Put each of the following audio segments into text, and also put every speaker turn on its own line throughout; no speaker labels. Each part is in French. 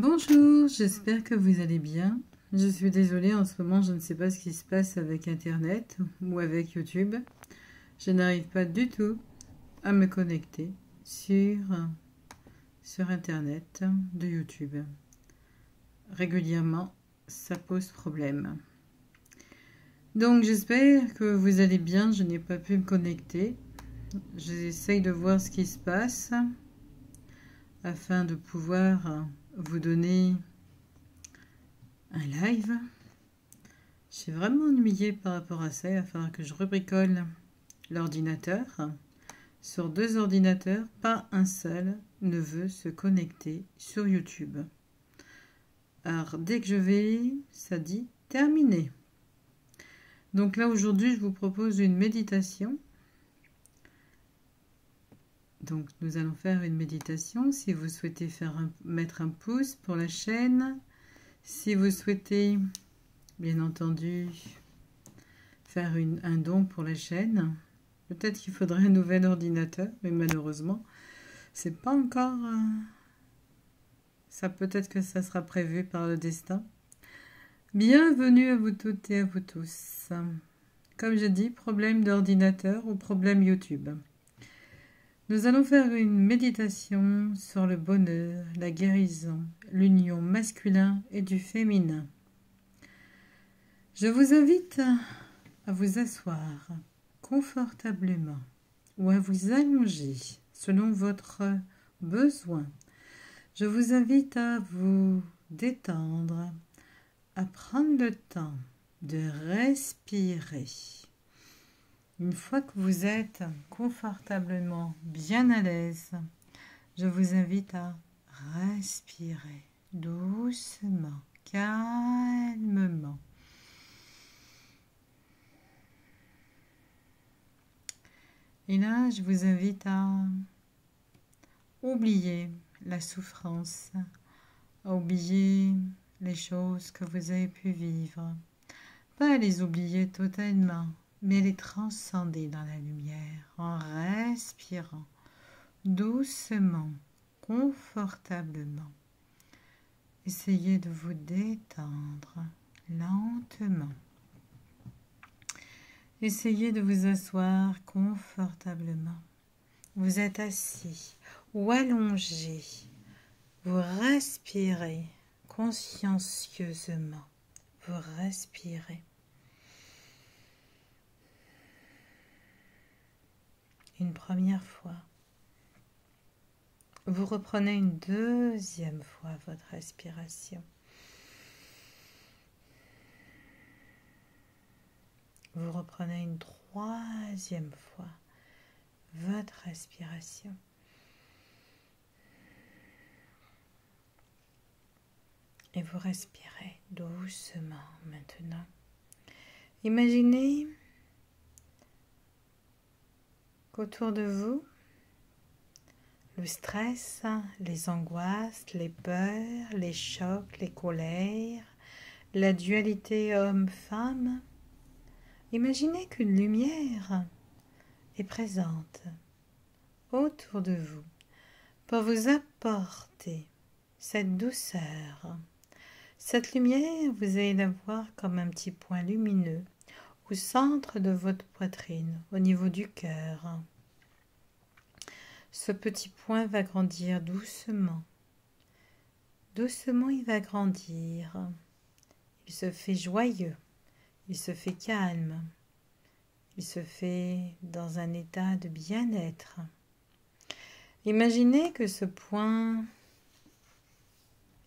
Bonjour, j'espère que vous allez bien. Je suis désolée, en ce moment, je ne sais pas ce qui se passe avec Internet ou avec YouTube. Je n'arrive pas du tout à me connecter sur Internet de YouTube. Régulièrement, ça pose problème. Donc, j'espère que vous allez bien. Je n'ai pas pu me connecter. J'essaye de voir ce qui se passe afin de pouvoir vous donner un live. J'ai vraiment ennuyé par rapport à ça. Il va falloir que je rebricole l'ordinateur. Sur 2 ordinateurs, pas un seul ne veut se connecter sur YouTube. Alors, dès que je vais, ça dit terminé. Donc là, aujourd'hui, je vous propose une méditation. Donc, nous allons faire une méditation. Si vous souhaitez mettre un pouce pour la chaîne, si vous souhaitez, bien entendu, faire un don pour la chaîne, peut-être qu'il faudrait un nouvel ordinateur, mais malheureusement, c'est pas encore... ça peut-être que ça sera prévu par le destin. Bienvenue à vous toutes et à vous tous. Comme je dis, problème d'ordinateur ou problème YouTube. Nous allons faire une méditation sur le bonheur, la guérison, l'union masculin et du féminin. Je vous invite à vous asseoir confortablement ou à vous allonger selon votre besoin. Je vous invite à vous détendre, à prendre le temps de respirer. Une fois que vous êtes confortablement bien à l'aise, je vous invite à respirer doucement, calmement. Et là, je vous invite à oublier la souffrance, à oublier les choses que vous avez pu vivre. Pas les oublier totalement, mais les transcender dans la lumière en respirant doucement, confortablement. Essayez de vous détendre lentement. Essayez de vous asseoir confortablement. Vous êtes assis ou allongé. Vous respirez consciencieusement. Vous respirez. Une première fois. Vous reprenez une deuxième fois votre respiration. Vous reprenez une troisième fois votre respiration. Et vous respirez doucement maintenant. Imaginez qu'autour de vous, le stress, les angoisses, les peurs, les chocs, les colères, la dualité homme-femme, imaginez qu'une lumière est présente autour de vous pour vous apporter cette douceur. Cette lumière, vous allez la voir comme un petit point lumineux au centre de votre poitrine, au niveau du cœur. Ce petit point va grandir doucement. Doucement, il va grandir. Il se fait joyeux. Il se fait calme. Il se fait dans un état de bien-être. Imaginez que ce point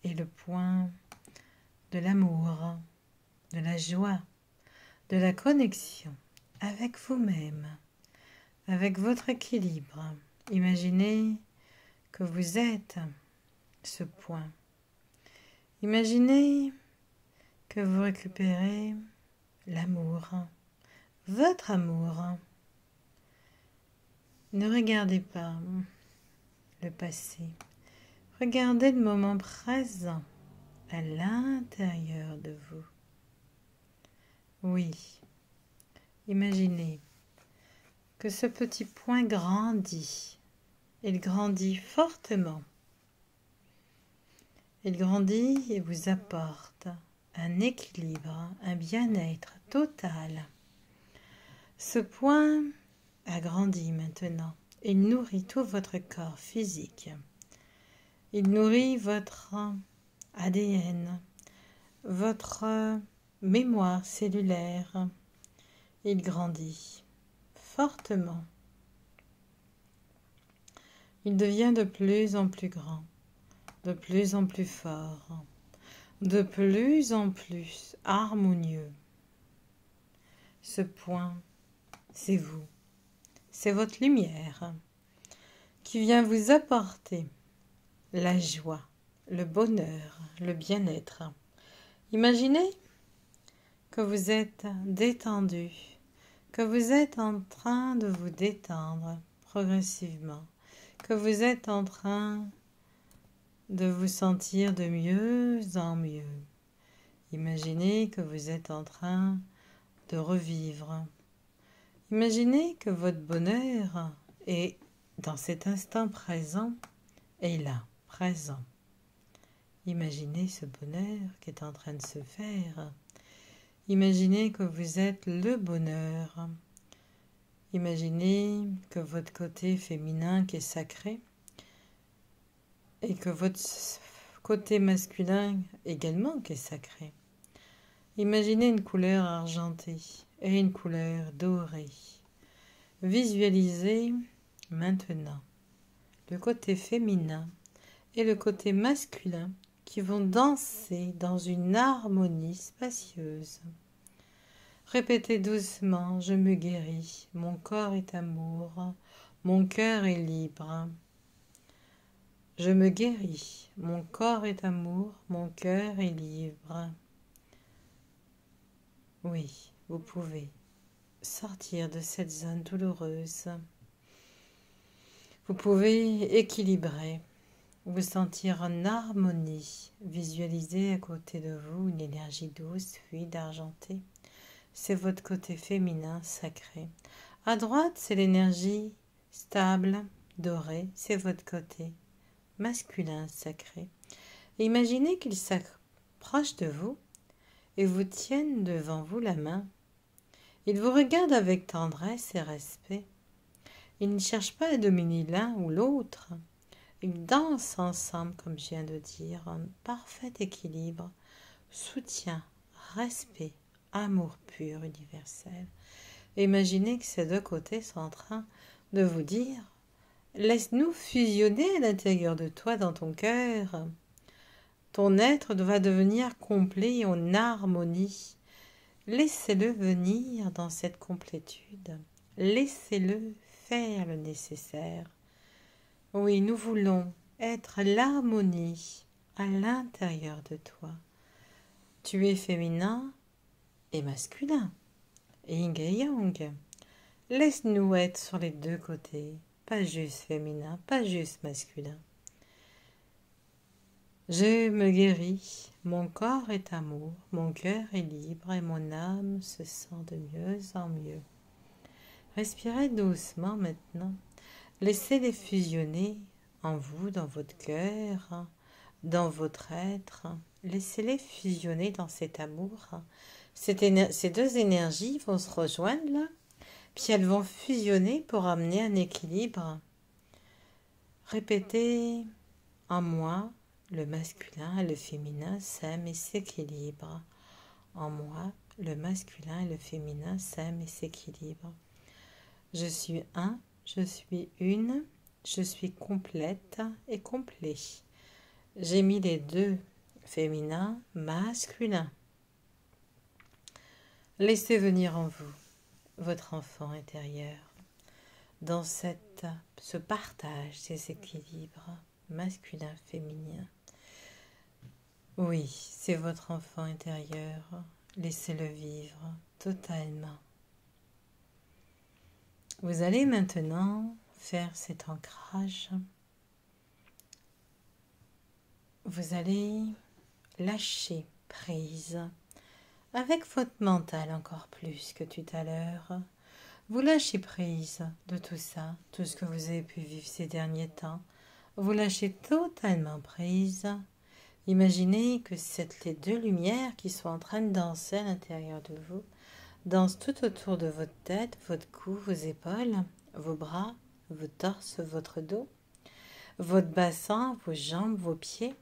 est le point de l'amour, de la joie, de la connexion avec vous-même, avec votre équilibre. Imaginez que vous êtes ce point. Imaginez que vous récupérez l'amour, votre amour. Ne regardez pas le passé. Regardez le moment présent à l'intérieur de vous. Oui, imaginez que ce petit point grandit. Il grandit fortement. Il grandit et vous apporte un équilibre, un bien-être total. Ce point a grandi maintenant. Il nourrit tout votre corps physique. Il nourrit votre ADN, votre mémoire cellulaire. Il grandit fortement. Il devient de plus en plus grand, de plus en plus fort, de plus en plus harmonieux. Ce point, c'est vous, c'est votre lumière qui vient vous apporter la joie, le bonheur, le bien-être. Imaginez que vous êtes détendu, que vous êtes en train de vous détendre progressivement, que vous êtes en train de vous sentir de mieux en mieux. Imaginez que vous êtes en train de revivre. Imaginez que votre bonheur est dans cet instant présent et là, présent. Imaginez ce bonheur qui est en train de se faire. Imaginez que vous êtes le bonheur. Imaginez que votre côté féminin qui est sacré et que votre côté masculin également qui est sacré. Imaginez une couleur argentée et une couleur dorée. Visualisez maintenant le côté féminin et le côté masculin qui vont danser dans une harmonie spacieuse. Répétez doucement, je me guéris, mon corps est amour, mon cœur est libre. Je me guéris, mon corps est amour, mon cœur est libre. Oui, vous pouvez sortir de cette zone douloureuse. Vous pouvez équilibrer, vous sentir en harmonie. Visualisez à côté de vous une énergie douce, fluide, argentée. C'est votre côté féminin sacré. À droite, c'est l'énergie stable, dorée. C'est votre côté masculin sacré. Et imaginez qu'il s'approche de vous et vous tienne devant vous la main. Il vous regarde avec tendresse et respect. Il ne cherche pas à dominer l'un ou l'autre. Ils dansent ensemble, comme je viens de dire, en parfait équilibre, soutien, respect, amour pur, universel. Et imaginez que ces deux côtés sont en train de vous dire « Laisse-nous fusionner à l'intérieur de toi, dans ton cœur. Ton être va devenir complet en harmonie. Laissez-le venir dans cette complétude. Laissez-le faire le nécessaire. Oui, nous voulons être l'harmonie à l'intérieur de toi. Tu es féminin et masculin, yin et yang. Laisse-nous être sur les deux côtés, pas juste féminin, pas juste masculin. Je me guéris, mon corps est amour, mon cœur est libre et mon âme se sent de mieux en mieux. Respirez doucement maintenant. Laissez-les fusionner en vous, dans votre cœur, dans votre être. Laissez-les fusionner dans cet amour. Ces deux énergies vont se rejoindre là, puis elles vont fusionner pour amener un équilibre. Répétez en moi, le masculin et le féminin s'aiment et s'équilibrent. En moi, le masculin et le féminin s'aiment et s'équilibrent. Je suis un, je suis une, je suis complète et complet. J'ai mis les deux, féminin, masculin. Laissez venir en vous votre enfant intérieur dans ce partage des équilibres masculin-féminin. Oui, c'est votre enfant intérieur. Laissez-le vivre totalement. Vous allez maintenant faire cet ancrage. Vous allez lâcher prise avec votre mental encore plus que tout à l'heure. Vous lâchez prise de tout ça, tout ce que vous avez pu vivre ces derniers temps. Vous lâchez totalement prise Imaginez que les deux lumières qui sont en train de danser à l'intérieur de vous dansent tout autour de votre tête, votre cou, vos épaules, vos bras, vos torses, votre dos, votre bassin, vos jambes, vos pieds.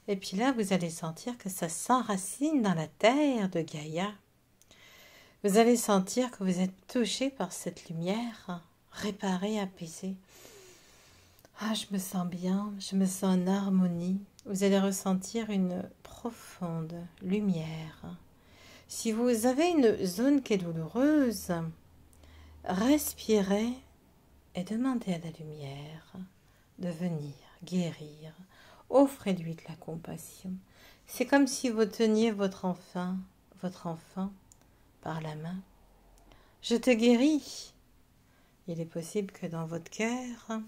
Et puis là, vous allez sentir que ça s'enracine dans la terre de Gaïa. Vous allez sentir que vous êtes touché par cette lumière, réparée, apaisée. Ah, je me sens bien, je me sens en harmonie. Vous allez ressentir une profonde lumière. Si vous avez une zone qui est douloureuse, respirez et demandez à la lumière de venir guérir. Offrez-lui de la compassion. C'est comme si vous teniez votre enfant par la main. Je te guéris. Il est possible que dans votre cœur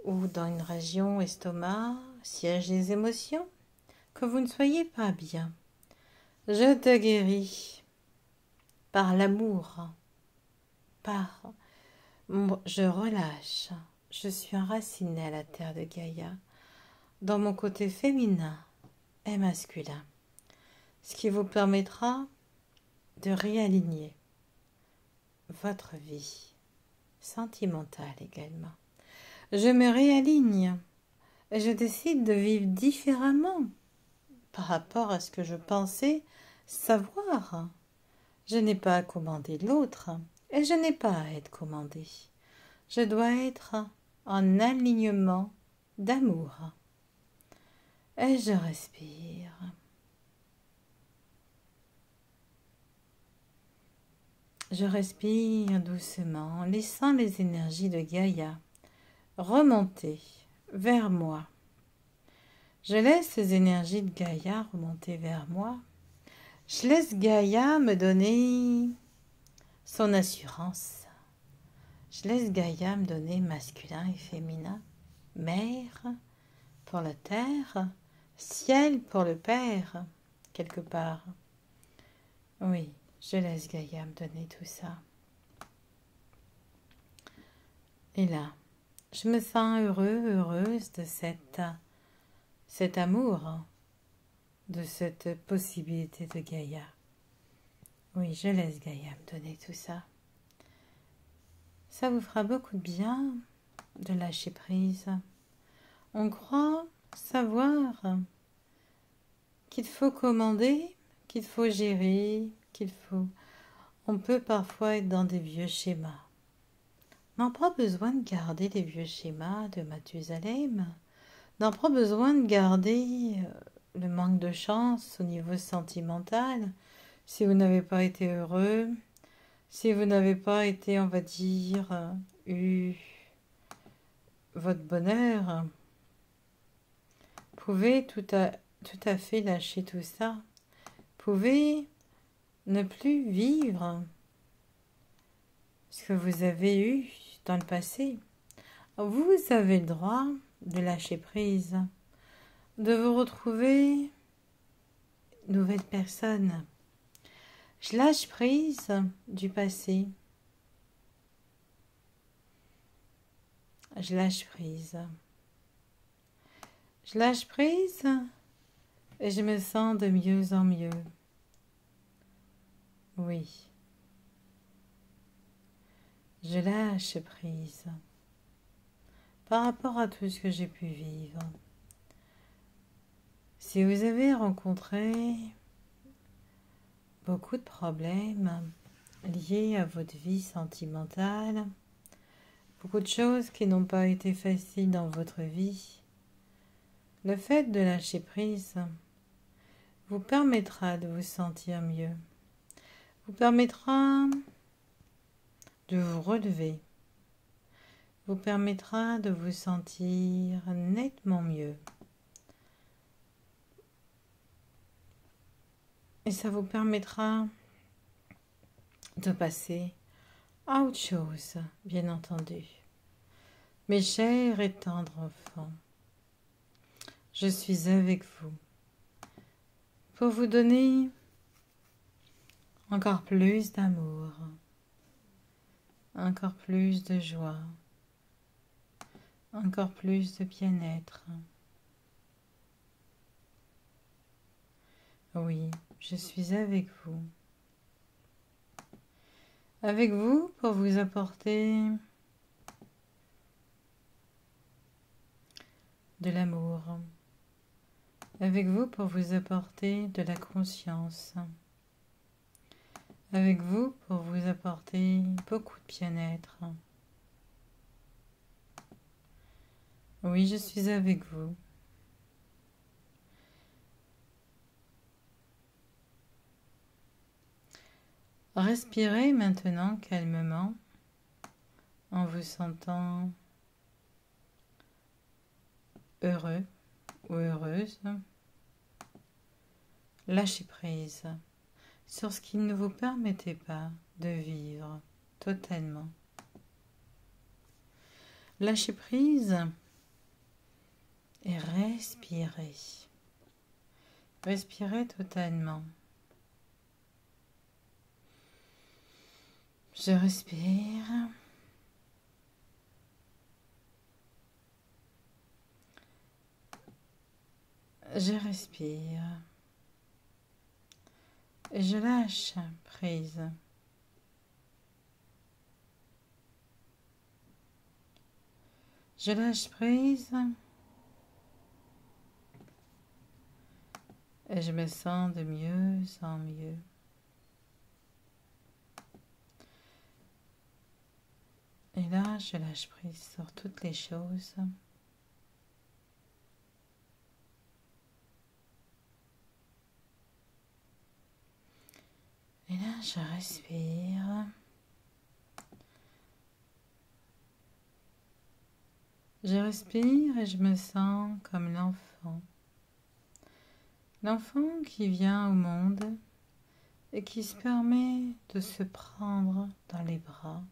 ou dans une région estomac, siège des émotions, que vous ne soyez pas bien. Je te guéris par l'amour, je relâche, je suis enracinée à la terre de Gaïa, dans mon côté féminin et masculin, ce qui vous permettra de réaligner votre vie sentimentale également. Je me réaligne et je décide de vivre différemment par rapport à ce que je pensais savoir. Je n'ai pas à commander l'autre et je n'ai pas à être commandée. Je dois être en alignement d'amour. Et je respire. Je respire doucement, laissant les énergies de Gaïa remonter vers moi. Je laisse ces énergies de Gaïa remonter vers moi. Je laisse Gaïa me donner son assurance. Je laisse Gaïa me donner masculin et féminin, mère pour la terre, ciel pour le père, quelque part. Oui, je laisse Gaïa me donner tout ça. Et là, je me sens heureuse de cet amour, de cette possibilité de Gaïa. Oui, je laisse Gaïa me donner tout ça. Ça vous fera beaucoup de bien de lâcher prise. On croit savoir qu'il faut commander, qu'il faut gérer, On peut parfois être dans des vieux schémas. On n'a pas besoin de garder les vieux schémas de Mathusalem. On n'a pas besoin de garder le manque de chance au niveau sentimental. Si vous n'avez pas été heureux, si vous n'avez pas été, on va dire, eu votre bonheur, vous pouvez tout à fait lâcher tout ça. Vous pouvez ne plus vivre ce que vous avez eu dans le passé. Vous avez le droit de lâcher prise, de vous retrouver nouvelle personne. Je lâche prise du passé. Je lâche prise. Je lâche prise et je me sens de mieux en mieux. Oui. Je lâche prise par rapport à tout ce que j'ai pu vivre. Si vous avez rencontré beaucoup de problèmes liés à votre vie sentimentale, beaucoup de choses qui n'ont pas été faciles dans votre vie, le fait de lâcher prise vous permettra de vous sentir mieux, vous permettra de vous relever, vous permettra de vous sentir nettement mieux. Et ça vous permettra de passer à autre chose, bien entendu. Mes chers et tendres enfants, je suis avec vous pour vous donner encore plus d'amour, encore plus de joie, encore plus de bien-être. Oui, je suis avec vous. Avec vous pour vous apporter de l'amour. Avec vous pour vous apporter de la conscience. Avec vous pour vous apporter beaucoup de bien-être. Oui, je suis avec vous. Respirez maintenant calmement en vous sentant heureux ou heureuse. Lâchez prise sur ce qui ne vous permettait pas de vivre totalement. Lâchez prise et respirez. Respirez totalement. Je respire. Je respire. Et je lâche prise. Je lâche prise. Et je me sens de mieux en mieux. Et là, je lâche prise sur toutes les choses. Et là, je respire. Je respire et je me sens comme l'enfant. L'enfant qui vient au monde et qui se permet de se prendre dans les bras.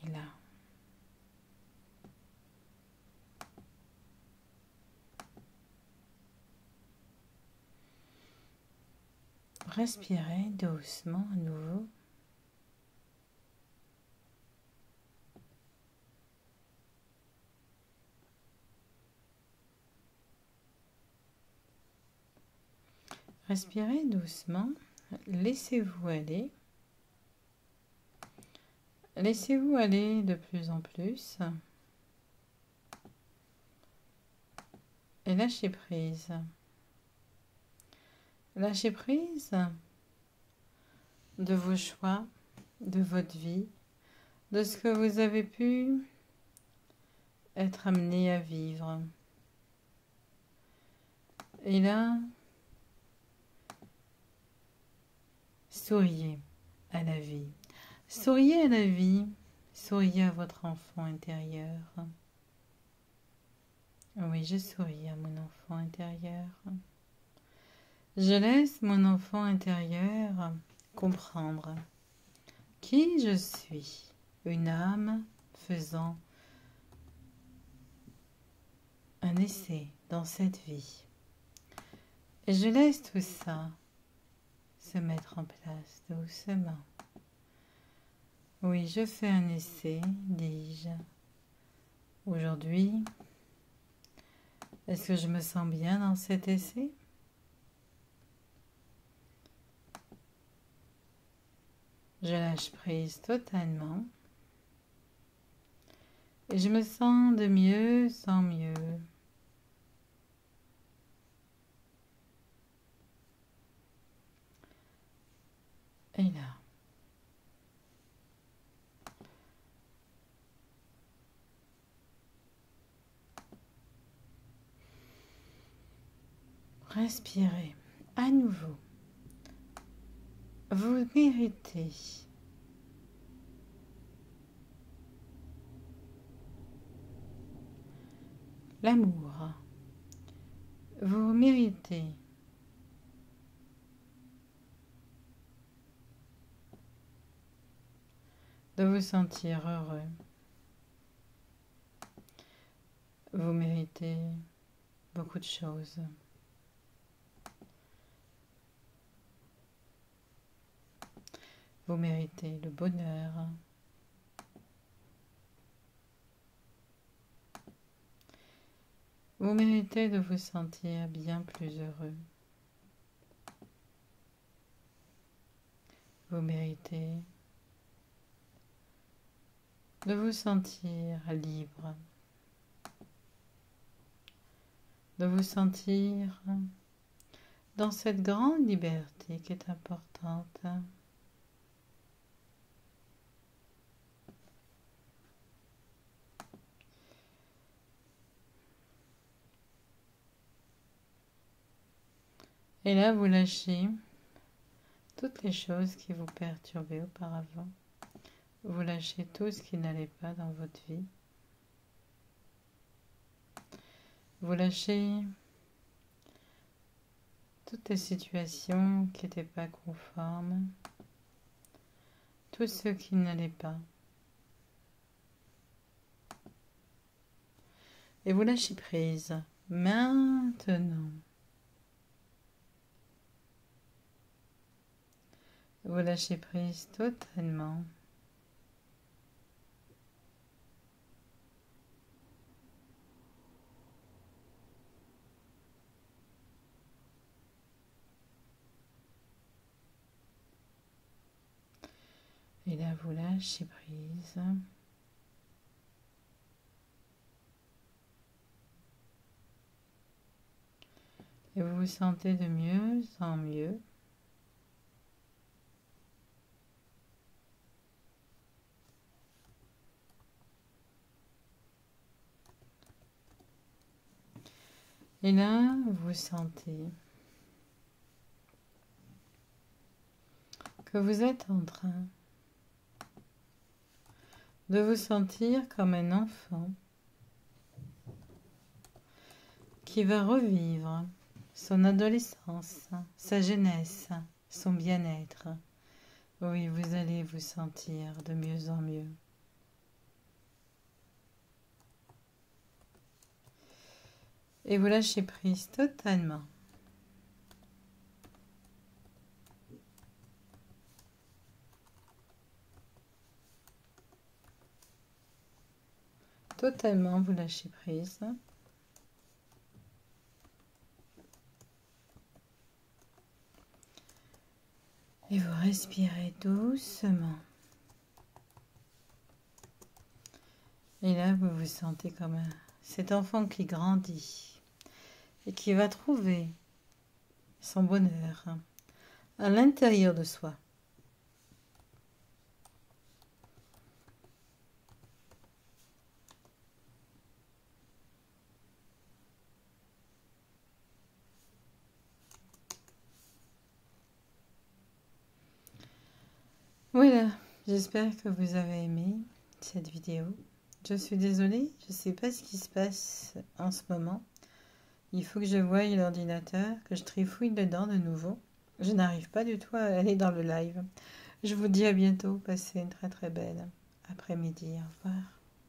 Et là, respirez doucement à nouveau. Respirez doucement, laissez-vous aller. Laissez-vous aller de plus en plus. Et lâchez prise. Lâchez prise de vos choix, de votre vie, de ce que vous avez pu être amené à vivre. Et là, souriez à la vie. Souriez à la vie. Souriez à votre enfant intérieur. Oui, je souris à mon enfant intérieur. Je laisse mon enfant intérieur comprendre qui je suis. Une âme faisant un essai dans cette vie. Et je laisse tout ça se mettre en place doucement. Oui, je fais un essai, dis-je. Aujourd'hui, est-ce que je me sens bien dans cet essai? Je lâche prise totalement. Et je me sens de mieux en mieux. Et là, respirez à nouveau. Vous méritez l'amour. Vous méritez de vous sentir heureux. Vous méritez beaucoup de choses. Vous méritez le bonheur. Vous méritez de vous sentir bien plus heureux. Vous méritez de vous sentir libre, de vous sentir dans cette grande liberté qui est importante. Et là, vous lâchez toutes les choses qui vous perturbaient auparavant. Vous lâchez tout ce qui n'allait pas dans votre vie. Vous lâchez toutes les situations qui n'étaient pas conformes, tout ce qui n'allait pas. Et vous lâchez prise maintenant. Vous lâchez prise totalement. Et là, vous lâchez prise. Et vous vous sentez de mieux en mieux. Et là, vous sentez que vous êtes en train de vous sentir comme un enfant qui va revivre son adolescence, sa jeunesse, son bien-être. Oui, vous allez vous sentir de mieux en mieux. Et vous lâchez prise totalement. Totalement, vous lâchez prise. Et vous respirez doucement. Et là, vous vous sentez comme cet enfant qui grandit et qui va trouver son bonheur à l'intérieur de soi. Voilà, j'espère que vous avez aimé cette vidéo. Je suis désolée, je ne sais pas ce qui se passe en ce moment. Il faut que je voie l'ordinateur, que je trifouille dedans de nouveau. Je n'arrive pas du tout à aller dans le live. Je vous dis à bientôt, passez une très très belle après-midi. Au revoir.